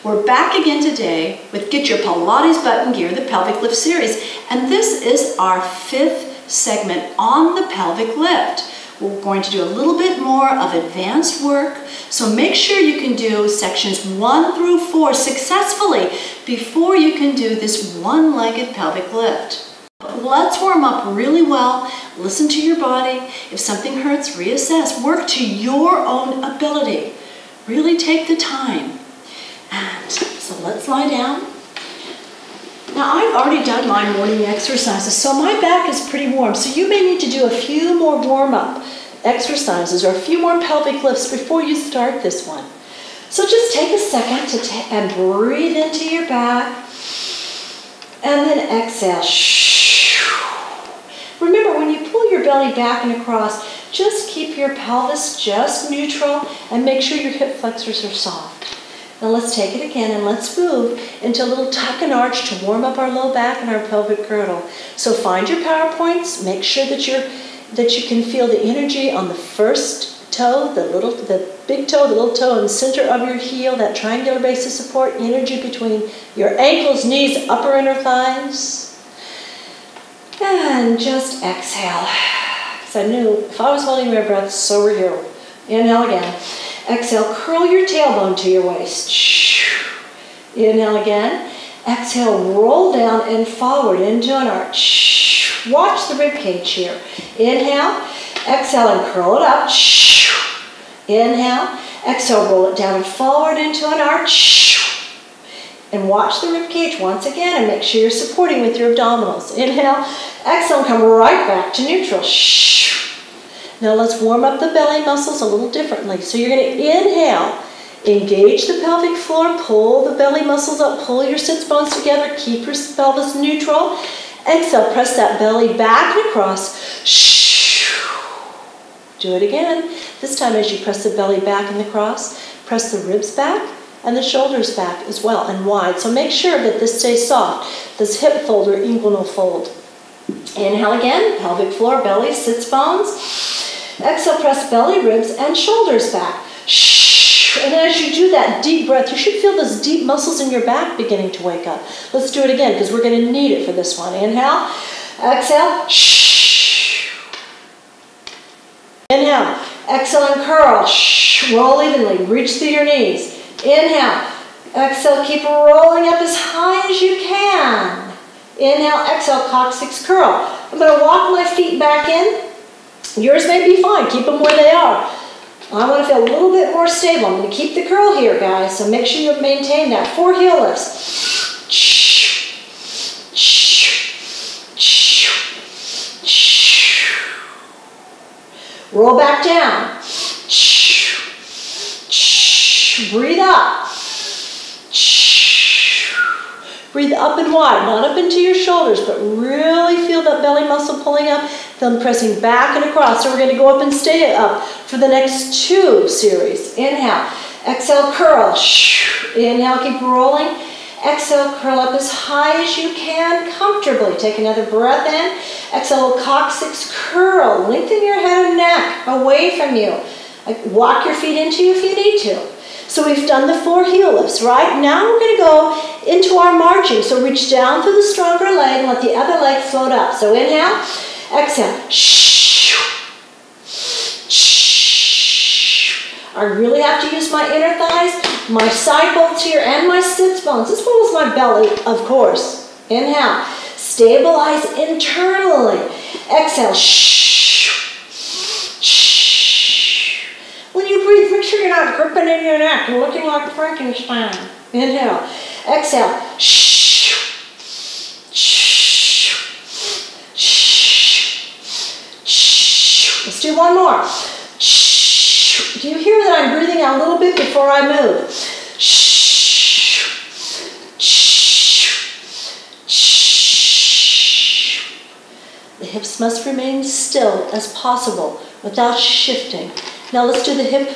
We're back again today with Get Your Pilates Button Gear, the pelvic lift series. And this is our 5th segment on the pelvic lift. We're going to do a little bit more of advanced work, so make sure you can do sections 1 through 4 successfully before you can do this one-legged pelvic lift. Let's warm up really well, listen to your body. If something hurts, reassess. Work to your own ability. Really take the time. And so let's lie down. Now I've already done my morning exercises, so my back is pretty warm. So you may need to do a few more warm-up exercises or a few more pelvic lifts before you start this one. So just take a second and breathe into your back and then exhale. Remember, when you pull your belly back and across, just keep your pelvis just neutral and make sure your hip flexors are soft. Now let's take it again and let's move into a little tuck and arch to warm up our low back and our pelvic girdle. So find your power points. Make sure that you can feel the energy on the first toe, the big toe, the little toe in the center of your heel, that triangular base of support, energy between your ankles, knees, upper inner thighs. And just exhale. Because I knew if I was holding my breath, so were you. Inhale again. Exhale, curl your tailbone to your waist. Inhale again. Exhale, roll down and forward into an arch. Watch the rib cage here. Inhale, exhale and curl it up. Inhale, exhale, roll it down and forward into an arch. And watch the rib cage once again and make sure you're supporting with your abdominals. Inhale, exhale, come right back to neutral. Now let's warm up the belly muscles a little differently. So you're going to inhale, engage the pelvic floor, pull the belly muscles up, pull your sits bones together, keep your pelvis neutral. Exhale, press that belly back and across. Do it again. This time as you press the belly back and across, press the ribs back and the shoulders back as well and wide. So make sure that this stays soft, this hip fold or inguinal fold. Inhale again, pelvic floor, belly, sits bones. Exhale, press belly, ribs, and shoulders back. And as you do that deep breath, you should feel those deep muscles in your back beginning to wake up. Let's do it again because we're going to need it for this one. Inhale, exhale. Inhale, exhale and curl. Roll evenly, reach through your knees. Inhale, exhale, keep rolling up as high as you can. Inhale, exhale, coccyx curl. I'm going to walk my feet back in. Yours may be fine, keep them where they are. I want to feel a little bit more stable. I'm going to keep the curl here, guys, so make sure you maintain that. 4 heel lifts. Roll back down. Breathe up. Breathe up and wide, not up into your shoulders, but really feel that belly muscle pulling up, then pressing back and across. So we're going to go up and stay up for the next 2 series. Inhale, exhale, curl. Inhale, keep rolling. Exhale, curl up as high as you can comfortably. Take another breath in. Exhale, coccyx curl. Lengthen your head and neck away from you. Walk your feet into you if you need to. So we've done the 4 heel lifts, right? Now we're going to go into our marching. So reach down through the stronger leg and let the other leg float up. So inhale, exhale. I really have to use my inner thighs, my side bolts here, and my sits bones, as well as my belly, of course. Inhale, stabilize internally. Exhale. When you breathe, make sure you're not gripping in your neck. You're looking like Frankenstein. Inhale. Exhale. Let's do one more. Do you hear that I'm breathing out a little bit before I move? The hips must remain still as possible without shifting. Now let's do the hip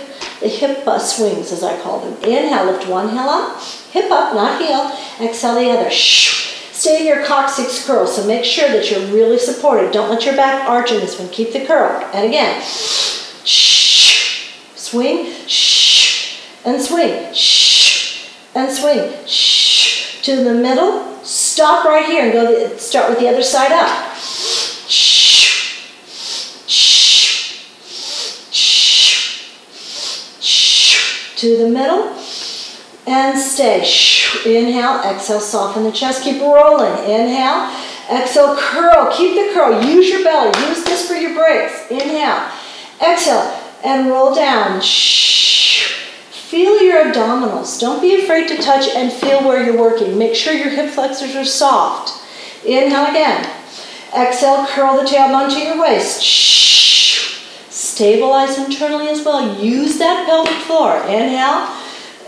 swings, as I call them. Inhale, lift one heel up, hip up, not heel. Exhale the other. Stay in your coccyx curl, so make sure that you're really supported. Don't let your back arch in this one. Keep the curl. And again. Swing, and swing, and swing. Shh. To the middle. Stop right here and go. Start with the other side up. Shh. Shh. Shh. Shh. To the middle. And stay. Shh. Inhale. Exhale. Soften the chest. Keep rolling. Inhale. Exhale. Curl. Keep the curl. Use your belly. Use this for your brakes. Inhale. Exhale. And roll down. Shh. Feel your abdominals. Don't be afraid to touch and feel where you're working. Make sure your hip flexors are soft. Inhale again. Exhale, curl the tailbone to your waist. Shh. Stabilize internally as well. Use that pelvic floor. Inhale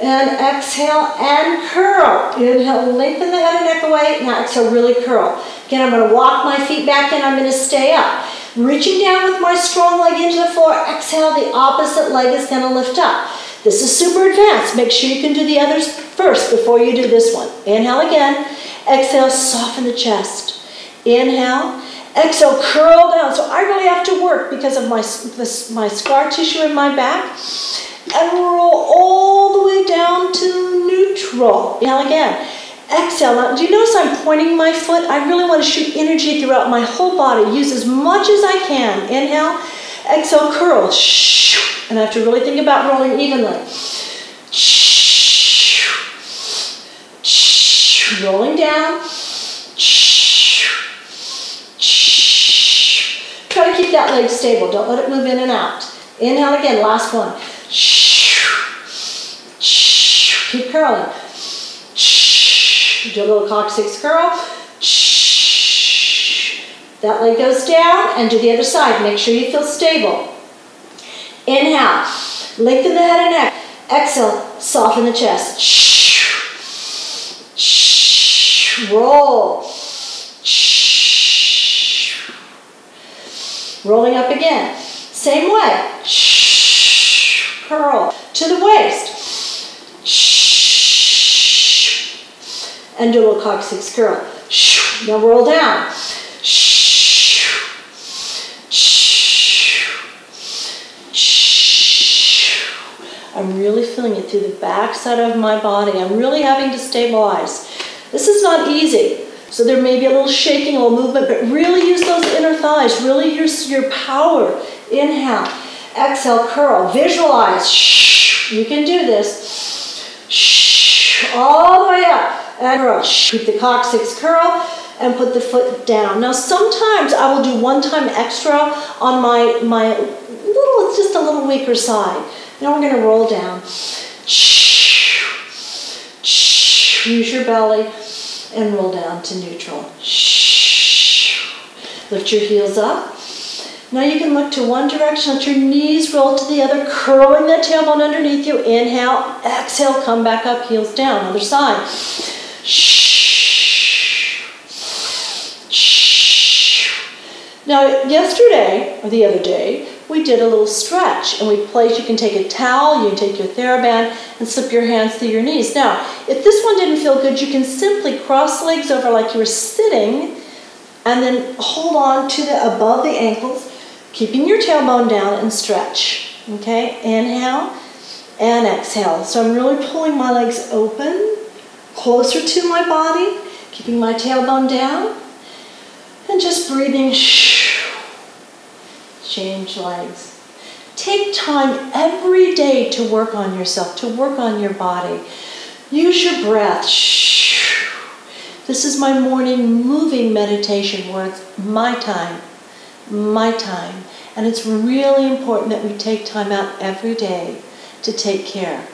and exhale and curl. Inhale, lengthen the head and neck away. Now exhale, really curl. Again, I'm going to walk my feet back in. I'm going to stay up. Reaching down with my strong leg into the floor. Exhale, the opposite leg is going to lift up. This is super advanced. Make sure you can do the others first before you do this one. Inhale again. Exhale, soften the chest. Inhale. Exhale, curl down. So I really have to work because of my scar tissue in my back. And roll all the way down to neutral. Inhale again. Exhale. Now, do you notice I'm pointing my foot? I really want to shoot energy throughout my whole body. Use as much as I can. Inhale. Exhale, curl. Shh. And I have to really think about rolling evenly. Shh. Shh. Rolling down. Shh. Shh. Try to keep that leg stable. Don't let it move in and out. Inhale again. Last one. Shh. Shh. Keep curling. Shh. Do a little coccyx curl. Shh. That leg goes down and do the other side. Make sure you feel stable. Inhale, lengthen the head and neck. Exhale, soften the chest. Shh. Shh. Roll. Shh. Rolling up again. Same way. Shh. Curl to the waist. Shh. And do a little coccyx curl. Shh. Now roll down. I'm really feeling it through the back side of my body. I'm really having to stabilize. This is not easy. So there may be a little shaking, a little movement, but really use those inner thighs. Really use your power. Inhale. Exhale, curl. Visualize. Shh. You can do this. Shh. All the way up. And curl. Shh. Keep the coccyx curl and put the foot down. Now sometimes I will do one time extra on my little, just a little weaker side. Now we're going to roll down. Shh. Shh. Use your belly and roll down to neutral. Shh. Lift your heels up. Now you can look to one direction, let your knees roll to the other, curling that tailbone underneath you. Inhale, exhale, come back up, heels down. Other side. Shh. Shh. Now yesterday, or the other day, we did a little stretch and we placed, you can take a towel, you can take your TheraBand and slip your hands through your knees. Now, if this one didn't feel good, you can simply cross legs over like you were sitting and then hold on to the above the ankles, keeping your tailbone down and stretch. Okay, inhale and exhale. So I'm really pulling my legs open, closer to my body, keeping my tailbone down and just breathing. Change legs. Take time every day to work on yourself, to work on your body. Use your breath. This is my morning moving meditation where it's my time. And it's really important that we take time out every day to take care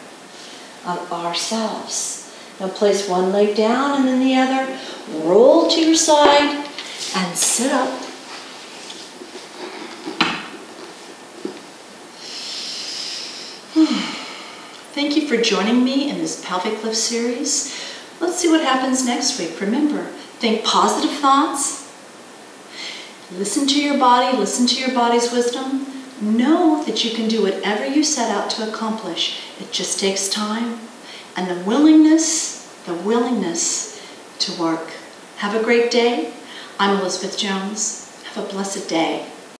of ourselves. Now place one leg down and then the other. Roll to your side and sit up. Thank you for joining me in this pelvic lift series. Let's see what happens next week. Remember, think positive thoughts. Listen to your body. Listen to your body's wisdom. Know that you can do whatever you set out to accomplish. It just takes time and the willingness to work. Have a great day. I'm Elizabeth Jones. Have a blessed day.